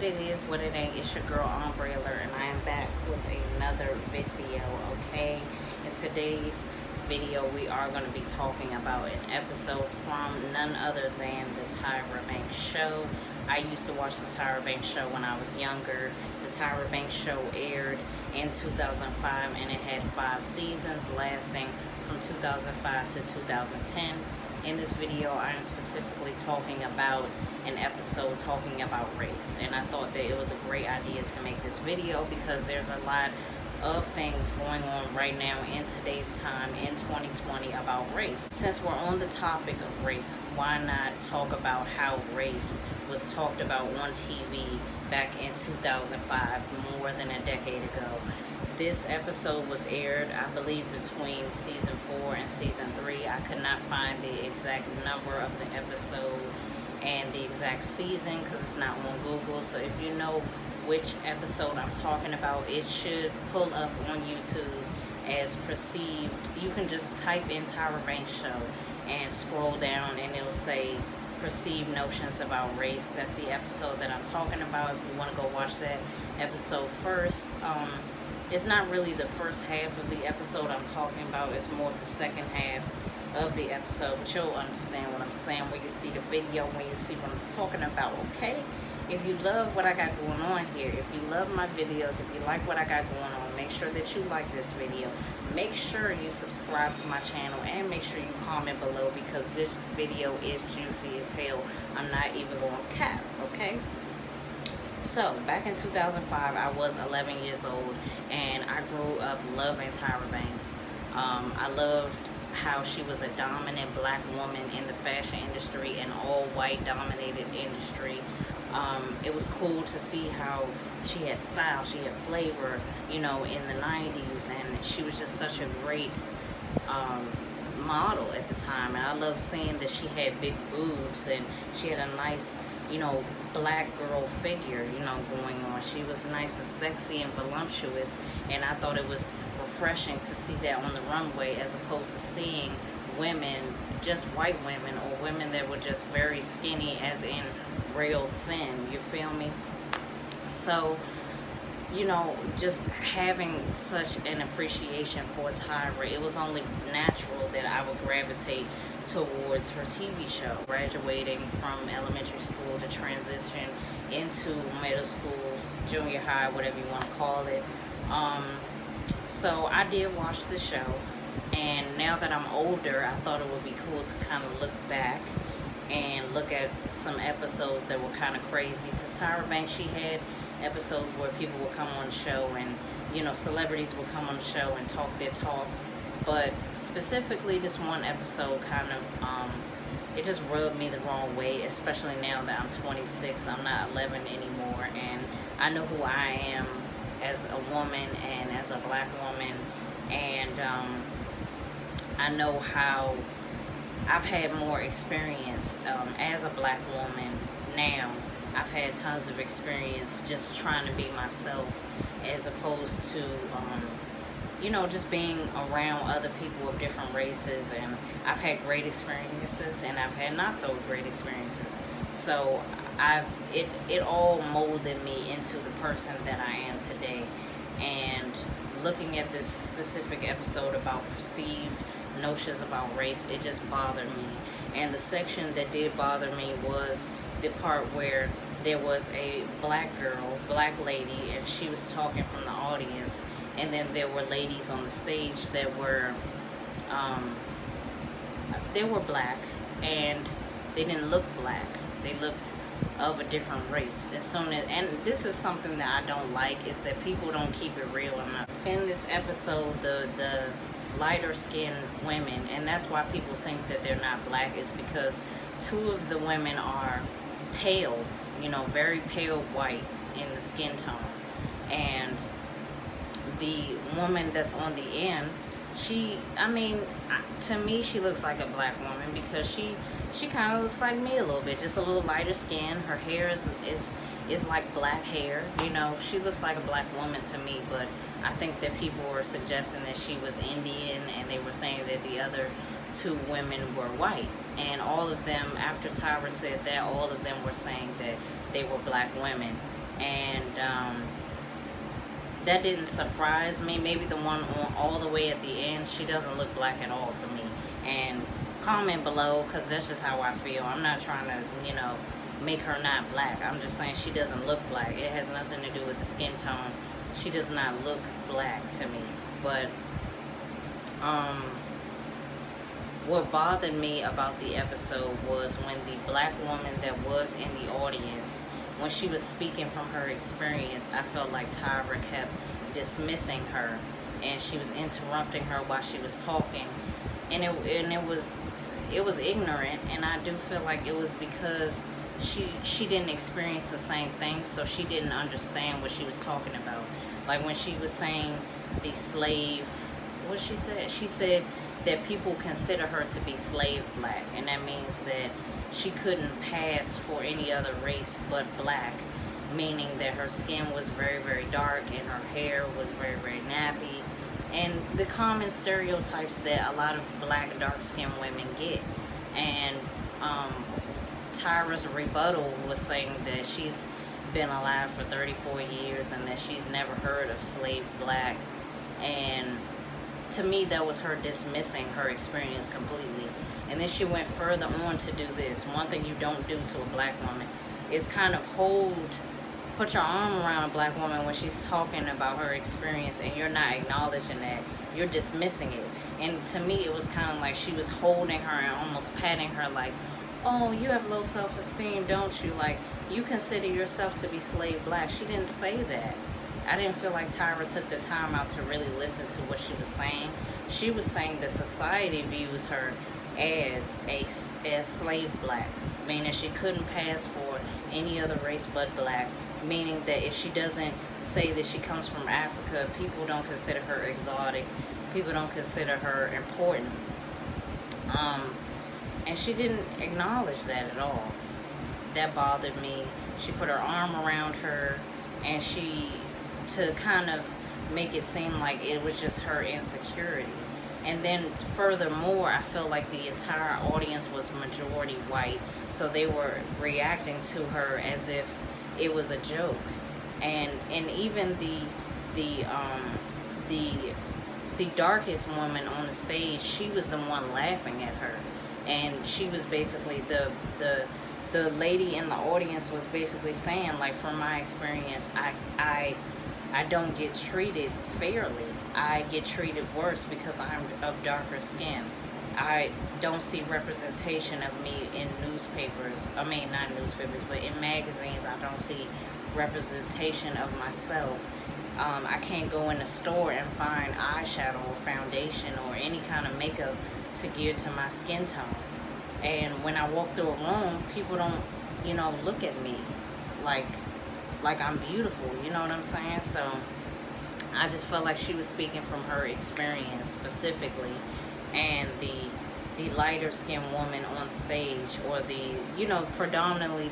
It is what it ain't. It's your girl Umbrella, and I am back with another video. Okay, in today's video, we are going to be talking about an episode from none other than the Tyra Banks show. I used to watch the Tyra Banks show when I was younger. The Tyra Banks show aired in 2005, and it had 5 seasons, lasting from 2005 to 2010. In this video, I am specifically talking about an episode talking about race, and I thought that it was a great idea to make this video because there's a lot of things going on right now in today's time in 2020 about race. Since we're on the topic of race, why not talk about how race was talked about on TV back in 2005, more than a decade ago. This episode was aired, I believe, between season 4 and season 3. I could not find the exact number of the episode and the exact season because it's not on Google. So if you know which episode I'm talking about, it should pull up on YouTube as Perceived. You can just type in Tyra Banks show and scroll down and it'll say Perceived Notions About Race. That's the episode that I'm talking about. If you want to go watch that episode first. It's not really the first half of the episode I'm talking about. It's more of the second half of the episode. But you'll understand what I'm saying when you see the video, when you see what I'm talking about, okay? If you love what I got going on here, if you love my videos, if you like what I got going on, make sure that you like this video. Make sure you subscribe to my channel and make sure you comment below because this video is juicy as hell. I'm not even going to cap, okay? So, back in 2005, I was 11 years old, and I grew up loving Tyra Banks. I loved how she was a dominant black woman in the fashion industry, an all-white dominated industry. It was cool to see how she had style, she had flavor, you know, in the 90s, and she was just such a great model at the time. And I loved seeing that she had big boobs, and she had a nice, you know, black girl figure, you know, going on. She was nice and sexy and voluptuous, and I thought it was refreshing to see that on the runway as opposed to seeing women, just white women, or women that were just very skinny, as in real thin, you feel me? So, you know, just having such an appreciation for Tyra, it was only natural that I would gravitate towards her TV show. Graduating from elementary school to transition into middle school, junior high, whatever you want to call it. So I did watch the show, and now that I'm older, I thought it would be cool to kind of look back and look at some episodes that were kind of crazy, because Tyra Banks, she had episodes where people would come on the show and, you know, celebrities would come on the show and talk their talk. But specifically this one episode kind of, it just rubbed me the wrong way, especially now that I'm 26. I'm not 11 anymore, and I know who I am as a woman and as a black woman, and I know how I've had more experience as a black woman now. I've had tons of experience just trying to be myself as opposed to you know, just being around other people of different races, and I've had great experiences and I've had not so great experiences. So it all molded me into the person that I am today. And looking at this specific episode about Perceived Notions About Race, it just bothered me. And the section that did bother me was the part where there was a black girl, black lady, and she was talking from the audience, and then there were ladies on the stage that were they were black, and they didn't look black. They looked of a different race. As soon as, and this is something that I don't like, is that people don't keep it real enough. In this episode, the lighter skinned women, and that's why people think that they're not black, is because 2 of the women are pale, you know, very pale white in the skin tone, and the woman that's on the end, she, I mean, to me, she looks like a black woman because she kind of looks like me a little bit, just a little lighter skin. Her hair is like black hair, you know. She looks like a black woman to me, but I think that people were suggesting that she was Indian, and they were saying that the other 2 women were white. And all of them, after Tyra said that, all of them were saying that they were black women. And that didn't surprise me. Maybe the one on all the way at the end, she doesn't look black at all to me. And comment below, because that's just how I feel. I'm not trying to, you know, make her not black. I'm just saying she doesn't look black. It has nothing to do with the skin tone. She does not look black to me. But what bothered me about the episode was when the black woman that was in the audience, when she was speaking from her experience, I felt like Tyra kept dismissing her, and she was interrupting her while she was talking, and it was ignorant. And I do feel like it was because she didn't experience the same thing, so she didn't understand what she was talking about. Like when she was saying the slave, what she said? She said that people consider her to be slave black, and that means that she couldn't pass for any other race but black, meaning that her skin was very, very dark and her hair was very, very nappy, and the common stereotypes that a lot of black dark-skinned women get. And Tyra's rebuttal was saying that she's been alive for 34 years and that she's never heard of slave black. And to me, that was her dismissing her experience completely. And then she went further on to do this. One thing you don't do to a black woman is kind of put your arm around a black woman when she's talking about her experience, and you're not acknowledging that. You're dismissing it. And to me, it was kind of like she was holding her and almost patting her like, oh, you have low self-esteem, don't you? Like, you consider yourself to be slave black. She didn't say that. I didn't feel like Tyra took the time out to really listen to what she was saying. She was saying that society views her as slave black, meaning she couldn't pass for any other race but black, meaning that if she doesn't say that she comes from Africa, people don't consider her exotic, people don't consider her important. And she didn't acknowledge that at all. That bothered me. She put her arm around her, and to kind of make it seem like it was just her insecurity. And then furthermore, I felt like the entire audience was majority white, so they were reacting to her as if it was a joke. And even the darkest woman on the stage, she was the one laughing at her. And she was basically, the lady in the audience was basically saying, like, from my experience, I don't get treated fairly. I get treated worse because I'm of darker skin. I don't see representation of me in newspapers. I mean, not newspapers, but in magazines. I don't see representation of myself. I can't go in a store and find eyeshadow or foundation or any kind of makeup to gear to my skin tone. And when I walk through a room, people don't, look at me like I'm beautiful, you know what I'm saying? So I just felt like she was speaking from her experience specifically. And the lighter skinned woman on stage, or the, predominantly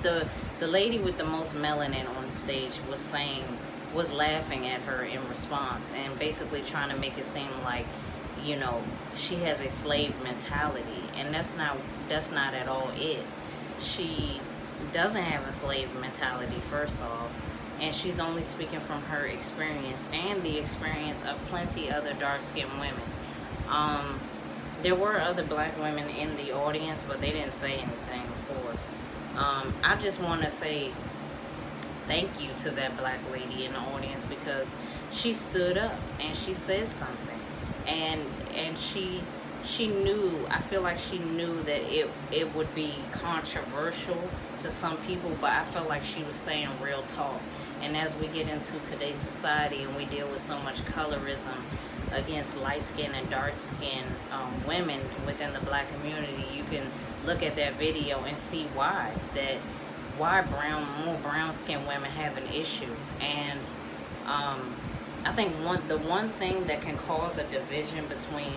the lady with the most melanin on the stage was laughing at her in response, and basically trying to make it seem like, she has a slave mentality, and that's not at all it. She doesn't have a slave mentality, first off, and she's only speaking from her experience and the experience of plenty other dark-skinned women. There were other black women in the audience, but they didn't say anything, of course. I just want to say thank you to that black lady in the audience, because she stood up and she said something. And she knew, I feel like she knew that it would be controversial to some people, but I felt like she was saying real talk. And as we get into today's society and we deal with so much colorism against light-skinned and dark-skinned women within the black community, you can look at that video and see why more brown-skinned women have an issue. And I think the one thing that can cause a division between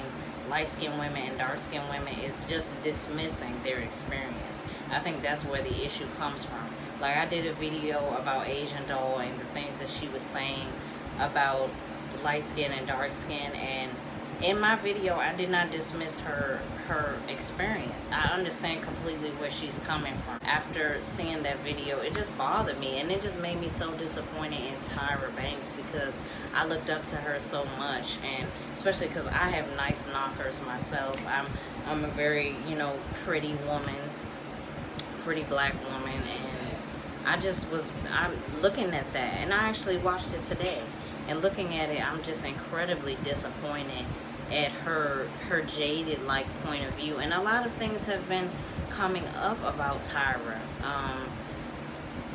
light-skinned women and dark-skinned women is just dismissing their experience. I think that's where the issue comes from. Like, I did a video about Asian Doll and the things that she was saying about light skin and dark skin, and in my video, I did not dismiss her experience. I understand completely where she's coming from. After seeing that video, it just bothered me, and it just made me so disappointed in Tyra Banks, because I looked up to her so much, and especially because I have nice knockers myself. I'm a very, you know, pretty woman, pretty black woman, and I'm looking at that, and I actually watched it today, and looking at it, I'm just incredibly disappointed at her jaded like point of view. And a lot of things have been coming up about Tyra,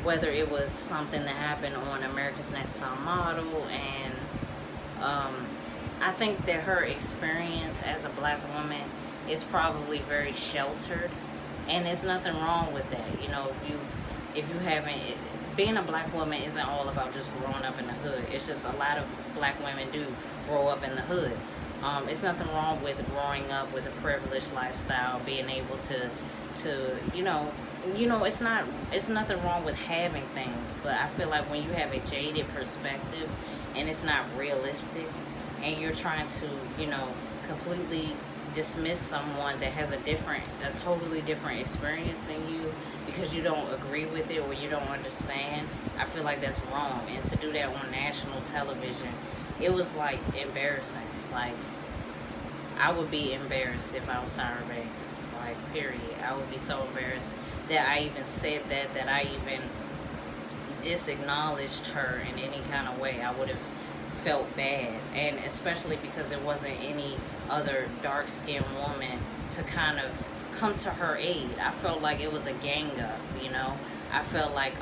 whether it was something that happened on America's Next Top Model, and I think that her experience as a black woman is probably very sheltered, and there's nothing wrong with that. You know, if you haven't, being a black woman isn't all about just growing up in the hood. It's just a lot of black women do grow up in the hood. It's nothing wrong with growing up with a privileged lifestyle, being able to you know, it's nothing wrong with having things. But I feel like when you have a jaded perspective and it's not realistic, and you're trying to, you know, completely dismiss someone that has a totally different experience than you because you don't agree with it or you don't understand, I feel like that's wrong. And to do that on national television, it was like embarrassing. Like, I would be embarrassed if I was Tyra Banks. Like, period. I would be so embarrassed that I even said that I even disacknowledged her in any kind of way. I would have felt bad, and especially because there wasn't any other dark-skinned woman to kind of come to her aid. I felt like it was a gang up, you know. I felt like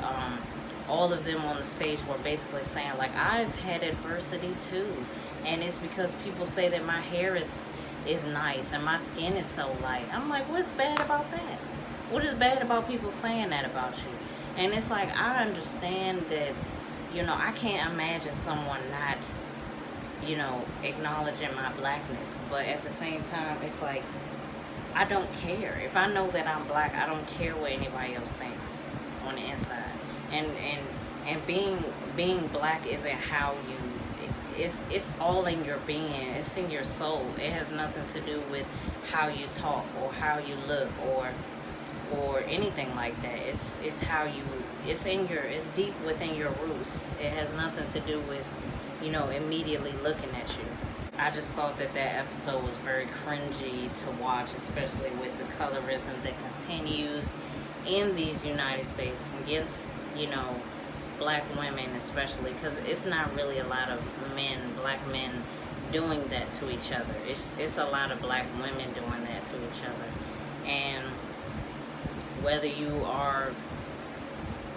all of them on the stage were basically saying, like, I've had adversity too, and it's because people say that my hair is nice and my skin is so light. I'm like, what's bad about that? What is bad about people saying that about you? And it's like, I understand that, you know, I can't imagine someone not, you know, acknowledging my blackness. But at the same time, it's like, I don't care. If I know that I'm black, I don't care what anybody else thinks on the inside. And being black isn't how you, it's all in your being. It's in your soul. It has nothing to do with how you talk or how you look or anything like that. It's how you, it's deep within your roots. It has nothing to do with, you know, immediately looking at you. I just thought that episode was very cringy to watch, especially with the colorism that continues in these United States against, you know, black women especially, because it's not really a lot of black men doing that to each other. It's a lot of black women doing that to each other. And whether you are,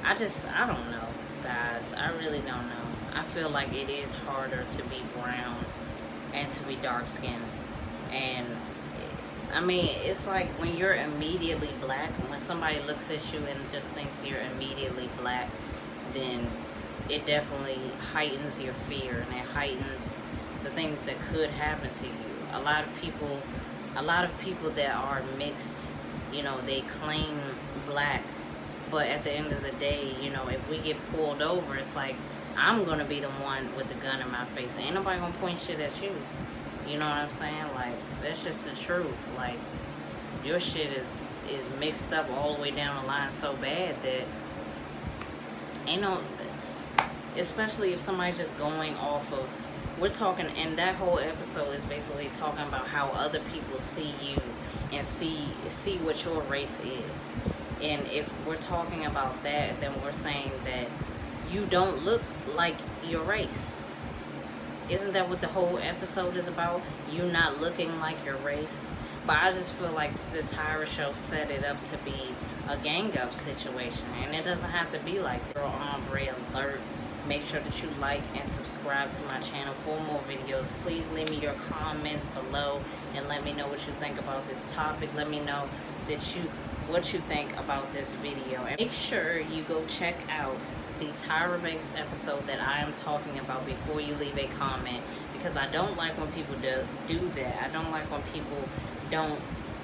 I don't know, guys. I really don't know. I feel like it is harder to be brown and to be dark skinned. And I mean, it's like when you're immediately black, when somebody looks at you and just thinks you're immediately black, then it definitely heightens your fear, and it heightens the things that could happen to you. A lot of people that are mixed, you know, they claim black, but at the end of the day, you know, if we get pulled over, it's like, I'm gonna be the one with the gun in my face. Ain't nobody gonna point shit at you. You know what I'm saying? Like, that's just the truth. Like, your shit is mixed up all the way down the line so bad that ain't no, especially if somebody's just going off of, we're talking, and that whole episode is basically talking about how other people see you and see what your race is. And if we're talking about that, then we're saying that you don't look like your race. Isn't that what the whole episode is about? You not looking like your race? But I just feel like the Tyra show set it up to be a gang up situation, and it doesn't have to be like that. Girl Ombre Alert. Make sure that you like and subscribe to my channel for more videos. Please leave me your comment below and let me know what you think about this topic. Let me know what you think about this video. And make sure you go check out the Tyra Banks episode that I am talking about before you leave a comment, because I don't like when people do that. I don't like when people don't,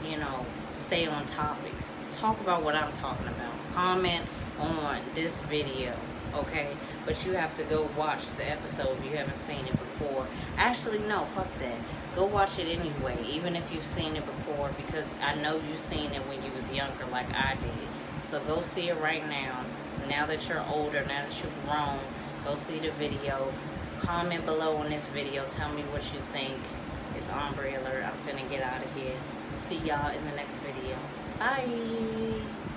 you know, stay on topics. Talk about what I'm talking about. Comment on this video, okay? but you have to go watch the episode if you haven't seen it before. Actually, no, fuck that. Go watch it anyway, even if you've seen it before, because I know you've seen it when you was younger like I did. So go see it right now. Now that you're older, now that you're grown, go see the video. Comment below on this video. Tell me what you think. It's Ombre Alert. I'm finna get out of here. See y'all in the next video. Bye.